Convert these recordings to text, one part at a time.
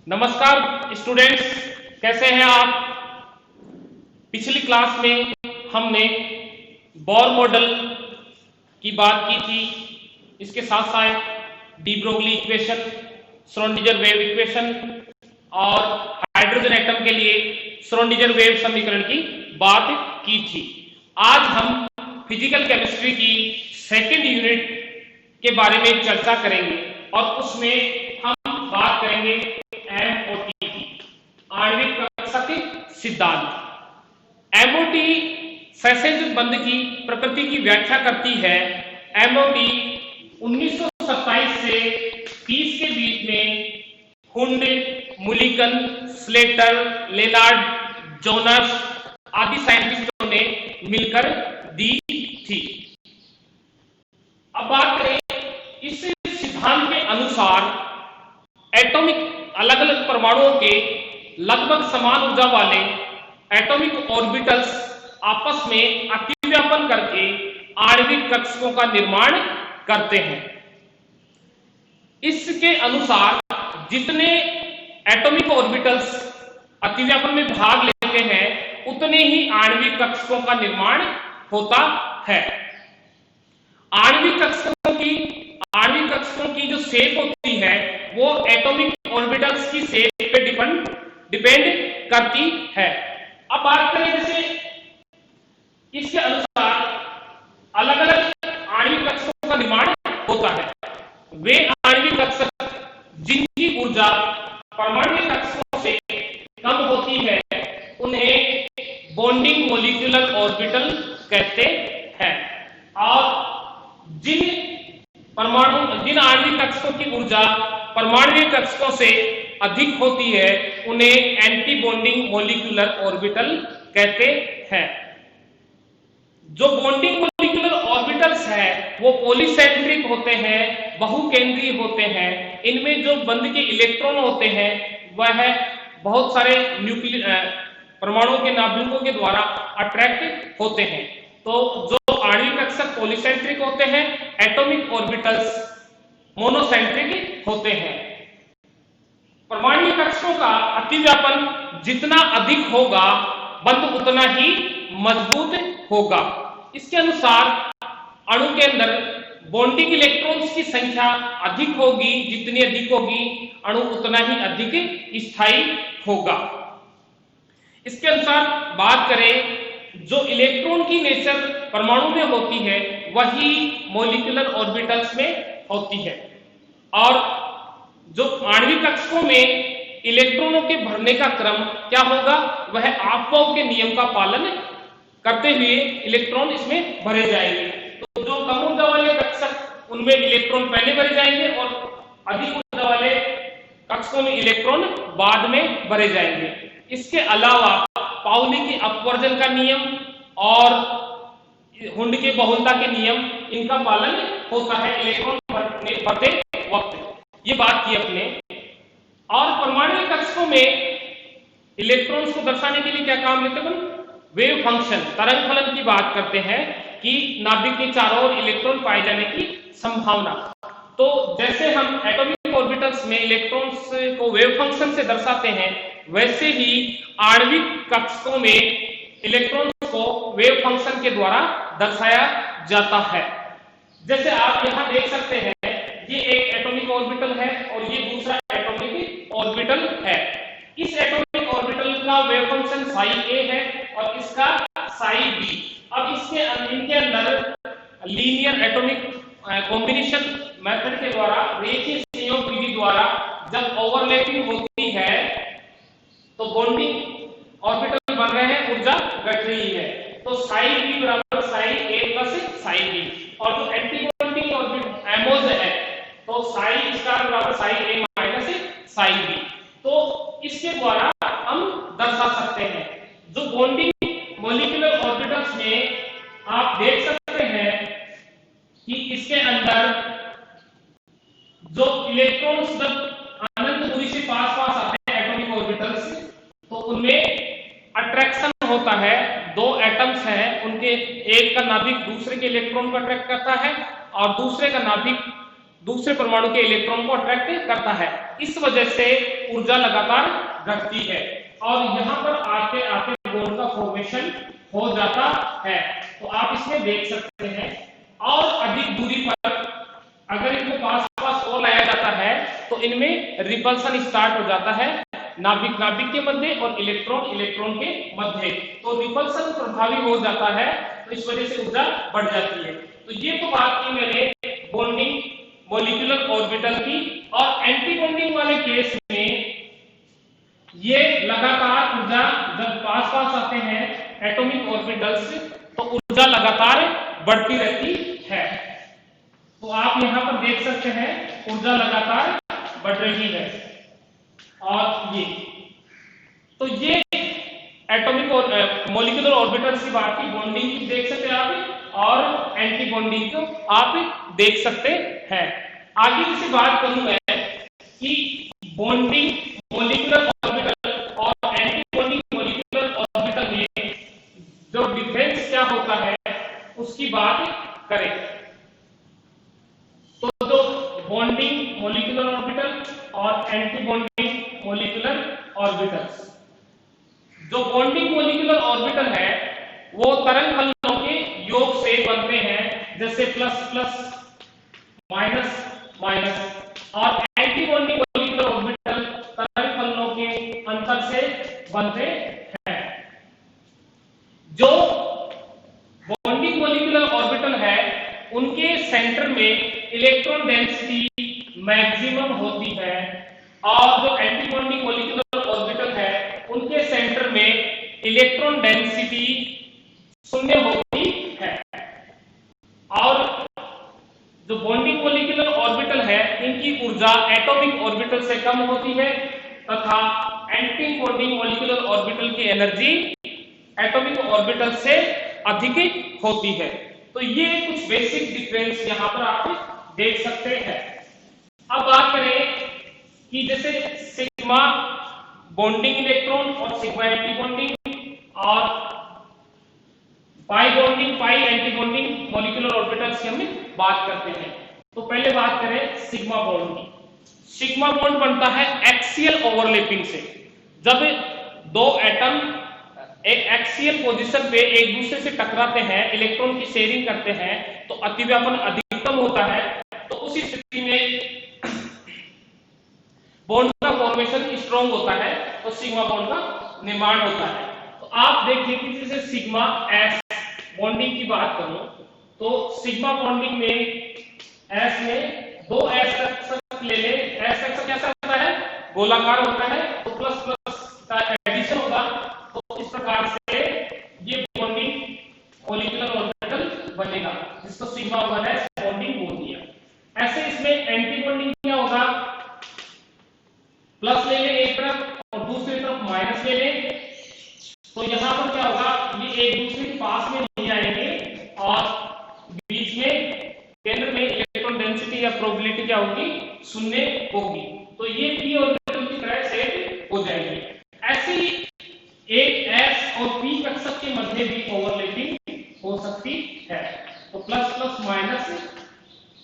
नमस्कार स्टूडेंट्स, कैसे हैं आप। पिछली क्लास में हमने बोर मॉडल की बात की थी। इसके साथ साथ de Broglie equation, Schrodinger wave equation और हाइड्रोजन एटम के लिए श्रोडिंगर वेव समीकरण की बात की थी। आज हम फिजिकल केमिस्ट्री की सेकेंड यूनिट के बारे में चर्चा करेंगे और उसमें हम बात करेंगे एमओटी की, आणविक कक्षा के सिद्धांत। एमओटी सेसेंज बंध की प्रकृति की व्याख्या करती है। एमओटी 1927 से 30 के बीच में Hund, Mulliken, Slater, Lennard, Jones आदि साइंटिस्टों ने मिलकर दी थी। अब बात करें इस सिद्धांत के अनुसार एटॉमिक अलग अलग परमाणुओं के लगभग समान ऊर्जा वाले एटॉमिक ऑर्बिटल्स आपस में अतिव्यापन करके आणविक कक्षकों का निर्माण करते हैं। इसके अनुसार जितने एटॉमिक ऑर्बिटल्स अतिव्यापन में भाग लेते हैं उतने ही आणविक कक्षकों का निर्माण होता है। आणविक कक्षकों की जो शेप होती है वो एटॉमिक ऑर्बिटल्स की शेप पे डिपेंड करती है। अब बात करें जैसे इसके अनुसार अलग अलग आणविक कक्षकों का निर्माण होता है। वे आणविक कक्षक जिनकी ऊर्जा परमाणु कक्षकों से कम होती है उन्हें बॉन्डिंग मॉलिक्यूलर ऑर्बिटल कहते हैं, और जिन आणविक कक्षकों की ऊर्जा परमाणु कक्षकों से अधिक होती है उन्हें एंटी बॉन्डिंग मॉलिक्यूलर ऑर्बिटल कहते हैं। जो बॉन्डिंग मॉलिक्यूलर ऑर्बिटल्स है वो पॉलीसेंट्रिक होते हैं, बहुकेंद्रीय होते हैं। इनमें जो बंध के इलेक्ट्रॉन होते हैं वह बहुत सारे परमाणुओं के नाभिकों के द्वारा अट्रैक्ट होते हैं। तो जो आणविक कक्षक पॉलीसेंट्रिक होते हैं, एटॉमिक ऑर्बिटल्स मोनोसेंट्रिक होते हैं। परमाणु कक्षकों का अतिव्यापन जितना अधिक होगा बंध उतना ही मजबूत होगा। इसके अनुसार अणु के अंदर बॉन्डिंग इलेक्ट्रॉन्स की संख्या अधिक होगी, जितनी अधिक होगी अणु उतना ही अधिक स्थायी होगा। इसके अनुसार बात करें जो इलेक्ट्रॉन की नेचर परमाणु में होती है वही मॉलिक्यूलर ऑर्बिटल्स में होती है, और जो आणविक कक्षकों में इलेक्ट्रॉनों के भरने का क्रम क्या होगा, वह आपवाउ के नियम का पालन करते हुए इलेक्ट्रॉन इसमें भरे जाएंगे। तो जो कम ऊर्जा वाले कक्षक उनमें इलेक्ट्रॉन पहले भरे जाएंगे और अधिक ऊर्जा वाले कक्षकों में इलेक्ट्रॉन बाद में भरे जाएंगे। इसके अलावा पाउली के अपवर्जन का नियम और हुंड के बहुलता के नियम इनका पालन होता है इलेक्ट्रॉन भरते वक्त। ये बात की अपने। और परमाणु कक्षकों में इलेक्ट्रॉन्स को दर्शाने के लिए क्या काम लेते हैं, वेव फंक्शन, तरंग फलन की बात करते हैं कि नाभिक के चारों ओर इलेक्ट्रॉन पाए जाने की संभावना। तो जैसे हम एटॉमिक ऑर्बिटल्स में इलेक्ट्रॉन्स को वेव फंक्शन से दर्शाते हैं वैसे ही आणविक कक्षकों में इलेक्ट्रॉन्स को वेव फंक्शन के द्वारा दर्शाया जाता है। जैसे आप यहां देख सकते हैं ये एक एटॉमिक ऑर्बिटल है और ये दूसरा एटॉमिक ऑर्बिटल है। इस एटॉमिक ऑर्बिटल का वेव फंक्शन साई ए है और इसका साई बी। अब इनके अंदर लीनियर एटॉमिक कॉम्बिनेशन मेथड के द्वारा, रेखीय संयोग विधि द्वारा जब ओवरलैपिंग होती है तो बॉन्डिंग ऑर्बिटल बन रहे हैं, ऊर्जा घट रही है। तो साई बी बराबर साई ए प्लस साई बी, और जो एंटी बॉन्डिंग ऑर्बिटल एमोज है तो साई स्टार बराबर साई ए माइनस साई बी। तो इसके द्वारा हम दर्शा सकते हैं। जो बॉन्डिंग मॉलिक्यूलर ऑर्बिटल्स में आप देख सकते हैं कि इसके अंदर जो इलेक्ट्रॉन्स जब अनंत दूरी से पास आते हैं एटॉमिक ऑर्बिटल्स तो उनमें अट्रैक्शन होता है। दो एटम्स हैं उनके एक का नाभिक दूसरे के इलेक्ट्रॉन को अट्रैक्ट करता है और दूसरे का नाभिक दूसरे परमाणु के इलेक्ट्रॉन को अट्रैक्ट करता है। इस वजह से ऊर्जा लगातार घटती है और यहाँ पर आते आते बॉन्ड का फॉर्मेशन हो जाता है। तो आप इसमें देख सकते हैं और अधिक दूरी पर अगर इनको पास पास और लाया जाता है तो इनमें रिपल्सन स्टार्ट हो जाता है नाभिक नाभिक के मध्य और इलेक्ट्रॉन इलेक्ट्रॉन के मध्य। तो रिपल्सन प्रभावी हो जाता है तो इस वजह से ऊर्जा बढ़ जाती है। तो ये तो बात की मैंने बॉन्डिंग मॉलिक्यूलर ऑर्बिटल की। और एंटी बॉन्डिंग वाले केस में ये लगातार ऊर्जा जब पास पास आते हैं एटॉमिक ऑर्बिटल्स तो ऊर्जा लगातार बढ़ती रहती है। तो आप यहां पर देख सकते हैं ऊर्जा लगातार बढ़ रही है। और ये एटॉमिक और मॉलिक्यूलर ऑर्बिटल्स की बात की, बॉन्डिंग की देख सकते हैं आप और एंटी बॉन्डिंग को आप देख सकते हैं। आगे से बात करूं मैं कि बॉन्डिंग मॉलिक्यूलर ऑर्बिटल और एंटी बॉन्डिंग मॉलिक्यूलर ऑर्बिटल में जो डिफरेंस क्या होता है उसकी बात करें। तो जो बॉन्डिंग मॉलिक्यूलर ऑर्बिटल और एंटी बॉन्डिंग मॉलिक्यूलर ऑर्बिटल्स, जो बॉन्डिंग मॉलिक्यूलर ऑर्बिटल है वो तरंग फलनों के योग से बनते हैं, जैसे प्लस प्लस माइनस माइनस। और एंटी बॉन्डिंग मॉलिक्यूलर ऑर्बिटल तरंग फलनों के अंतर से बनते हैं। जो बॉन्डिंग मॉलिक्यूलर ऑर्बिटल है उनके सेंटर में इलेक्ट्रॉन डेंसिटी मैक्सिमम होती है और जो एंटी बॉन्डिंग मॉलिक्यूलर ऑर्बिटल है उनके सेंटर में इलेक्ट्रॉन डेंसिटी शून्य होती है। और जो बॉन्डिंग मॉलिक्यूलर ऑर्बिटल है इनकी ऊर्जा एटॉमिक ऑर्बिटल से कम होती है तथा एंटी बॉन्डिंग मॉलिक्यूलर ऑर्बिटल की एनर्जी एटॉमिक ऑर्बिटल से अधिक होती है। तो ये कुछ बेसिक डिफरेंस यहां पर आप देख सकते हैं। अब बात करें कि जैसे सिग्मा बॉन्डिंग इलेक्ट्रॉन और सिग्मा एंटी बॉन्डिंग और पाई बॉन्डिंग पाई एंटी बॉन्डिंग मॉलिक्यूलर ऑर्बिटल्स की हम बात करते हैं। तो पहले बात करें सिग्मा बॉन्ड की। सिग्मा बॉन्ड बनता है एक्सियल ओवरलैपिंग से। जब दो एटम एक एक्सियल पोजीशन पे एक दूसरे से टकराते हैं, इलेक्ट्रॉन की शेयरिंग करते हैं तो अतिव्यापन अधिकतम होता है। तो उस स्थिति में बॉन्ड का फॉर्मेशन स्ट्रॉन्ग होता है तो सिग्मा बॉन्ड का निर्माण होता है। तो आप देखिए कि जैसे सिग्मा एस बॉन्डिंग की बात करूं तो सिग्मा बॉन्डिंग में एस में दो एस तक ले ले, एस तक कैसा होता है गोलाकार होता है तो प्लस प्लस का एडिशन होगा। तो इस प्रकार से ये बॉन्डिंग मॉलिक्यूलर ऑर्बिटल बनेगा जिसको सिग्मा 1s बॉन्डिंग बोल दिया। ऐसे इसमें एंटी बॉन्डिंग क्या होगा, प्लस ले ले एक तरफ और दूसरी तरफ माइनस ले ले। तो यहां पर क्या होगा, ये एक दूसरे के पास में नहीं आएंगे और बीच में केंद्र में इलेक्ट्रॉन डेंसिटी या प्रोबेबिलिटी क्या होगी, शून्य होगी। तो ये पी ऑर्बिटल की तरह सेट हो जाएगी। ऐसी एक s और p कक्षक के मध्य भी ओवरलैपिंग हो सकती है। तो प्लस प्लस माइनस,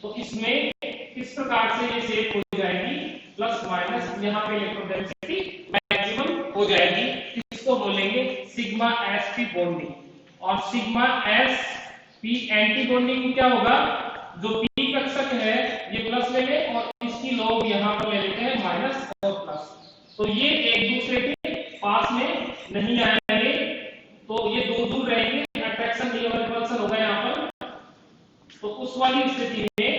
तो इसमें किस प्रकार से ये सेट हो जाएगी, प्लस माइनस यहाँ पे इलेक्ट्रॉन डेंसिटी मैक्सिमम हो जाएगी। इसको बोलेंगे सिग्मा एस पी बॉन्डिंग। और sigma S P anti bonding क्या होगा, जो p कक्षक है ये प्लस ले ले और इसकी लोग यहाँ पर ले लेते हैं माइनस और प्लस। तो ये एक दूसरे के पास में नहीं आएंगे तो ये दूर दूर रहेंगे, अट्रैक्शन नहीं होगा, रिपल्सन होगा यहाँ पर। तो उस वाली स्थिति में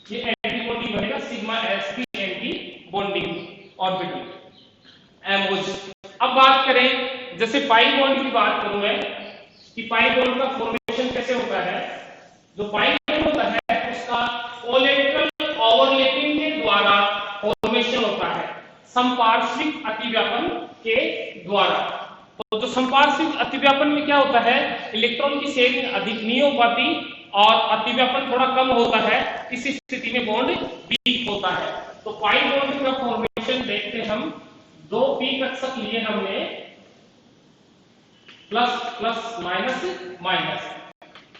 ये एंटी बॉन्डिंग बनेगा sigma S P anti bonding orbital MOs. अब बात करें जैसे पाई बॉन्ड की बात करूं मैं कि पाई बॉन्ड का फॉर्मेशन कैसे होता है। जो पाई बॉन्ड होता है उसका कोलेटरल ओवरलैपिंग के द्वारा फॉर्मेशन होता है समपार्श्विक अतिव्यापन के द्वारा। तो जो समपार्श्विक अतिव्यापन में क्या होता है, इलेक्ट्रॉन की शेयरिंग अधिक नहीं हो पाती और अतिव्यापन थोड़ा कम होता है। इस स्थिति में बॉन्ड वीक होता है। तो पाई बॉन्ड का फॉर्मेशन देखते हम, दो p कक्षक लिए हमने, प्लस प्लस माइनस माइनस।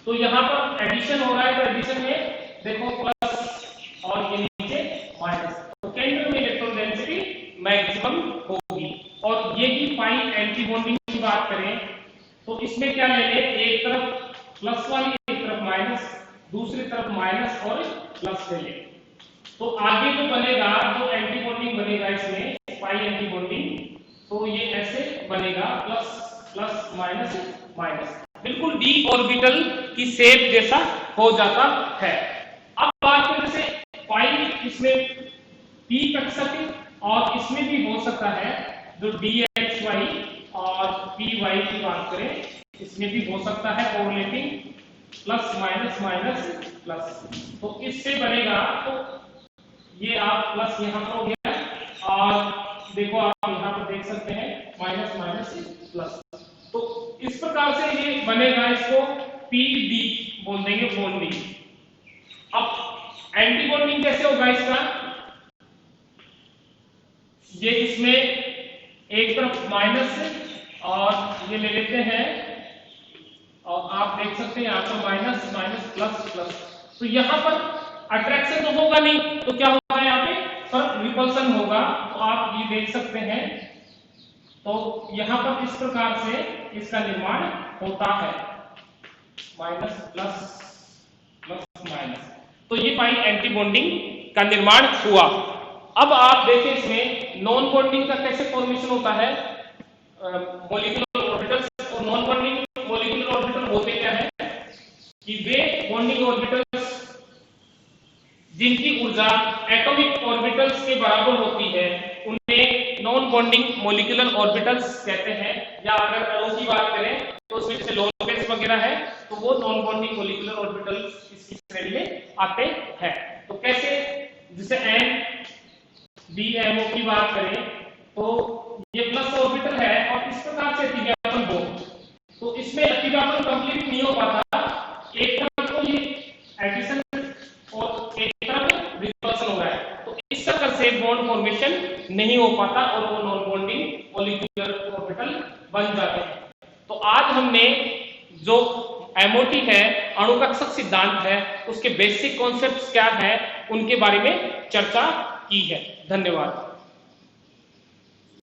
तो यहां पर एडिशन हो रहा है तो एडिशन में देखो प्लस और ये नीचे माइनस। तो केंद्र में इलेक्ट्रॉन डेंसिटी मैक्सिमम होगी। और ये की पाई एंटी बॉन्डिंग की बात करें तो इसमें क्या ले ले, एक तरफ प्लस वाली एक तरफ माइनस, दूसरी तरफ माइनस और प्लस ले ले। तो आगे जो बनेगा, जो एंटी बॉन्डिंग बनेगा इसमें पाई एंटी बॉन्डिंग, तो ये ऐसे बनेगा प्लस प्लस माइनस माइनस, बिल्कुल डी ऑर्बिटल की शेप जैसा हो जाता है। अब बात करें जैसे पाई इसमें p कक्षक और इसमें भी हो सकता है जो dxy और py की बात करें, इसमें भी हो सकता है overlapping plus minus minus plus. तो इससे बनेगा, तो ये आप प्लस यहाँ पर हो गया और देखो आप यहाँ पर देख सकते हैं माइनस माइनस प्लस। तो इस प्रकार से ये बनेगा, इसको pd बोल देंगे बॉन्डिंग। अब एंटी बॉन्डिंग कैसे होगा इसका, ये इसमें एक तरफ माइनस और ये ले लेते हैं और आप देख सकते हैं यहाँ पर माइनस माइनस प्लस प्लस। तो यहाँ पर अट्रैक्शन तो होगा नहीं, तो क्या होगा यहाँ पे पर रिपल्सन होगा। तो आप ये देख सकते हैं, तो यहाँ पर इस प्रकार से इसका निर्माण होता है माइनस प्लस प्लस माइनस। तो ये पाई एंटी बॉन्डिंग का निर्माण हुआ। अब आप देखें इसमें नॉन बॉन्डिंग का कैसे फॉर्मेशन होता है, मॉलिक्यूलर ऑर्बिटल्स और नॉन बॉन्डिंग मॉलिक्यूलर ऑर्बिटल होते क्या है कि वे बॉन्डिंग ऑर्बिटल्स जिनकी ऊर्जा एटॉमिक ऑर्बिटल्स के बराबर होती है उन्हें नॉन बॉन्डिंग मॉलिक्यूलर ऑर्बिटल्स कहते हैं। या अगर अणु की बात करें तो उसमें जैसे लोरेंट्ज वगैरह है तो वो नॉन बॉन्डिंग मॉलिक्यूलर ऑर्बिटल्स इसकी श्रेणी में आते हैं। तो कैसे, जैसे NDMO की बात करें तो ये प्लस ऑर्बिटल है और इस प्रकार से अतिव्यापन हो, तो इसमें अतिव्यापन कंप्लीट नहीं हो पाता, एक तरफ तो ये एडिशन और एक तरफ रिपल्सन हो रहा है, तो इस तरह से बॉन्ड फॉर्मेशन नहीं हो पाता और वो नॉन बॉन्डिंग मॉलिक्यूलर ऑर्बिटल बन जाते हैं। तो आज हमने जो MOT है, अणुकक्षक सिद्धांत है, उसके बेसिक कॉन्सेप्ट्स क्या है उनके बारे में चर्चा की है। धन्यवाद।